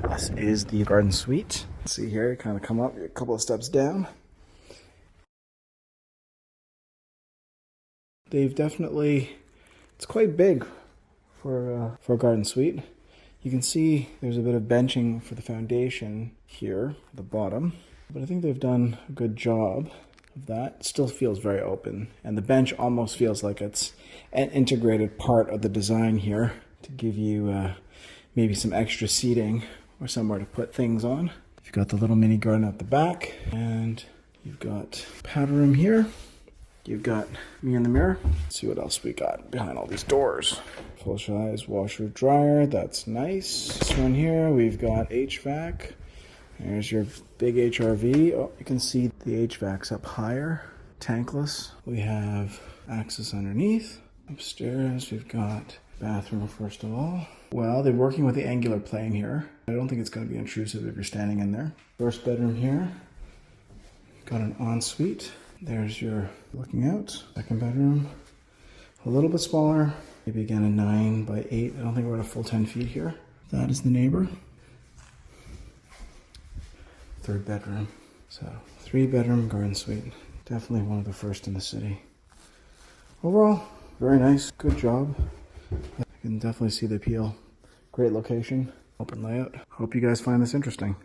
This is the garden suite. See here, you kind of come up a couple of steps down. They've definitely, it's quite big for a garden suite. You can see there's a bit of benching for the foundation here at the bottom, but I think they've done a good job of that. It still feels very open, and the bench almost feels like it's an integrated part of the design here to give you maybe some extra seating or somewhere to put things on. You've got the little mini garden at the back, and you've got powder room here. You've got me in the mirror. Let's see what else we got behind all these doors. Full size washer dryer, that's nice. This one here, we've got HVAC. There's your big HRV. Oh, you can see the HVAC's up higher, tankless. We have access underneath. Upstairs, we've got bathroom first of all. Well, they're working with the angular plane here. I don't think it's going to be intrusive if you're standing in there. First bedroom here. Got an ensuite. There's your looking out. Second bedroom. A little bit smaller. Maybe again a 9 by 8. I don't think we're at a full 10 feet here. That is the neighbor. Third bedroom. So 3-bedroom garden suite. Definitely one of the first in the city. Overall, very nice. Good job. I can definitely see the appeal. Great location. Open layout. Hope you guys find this interesting.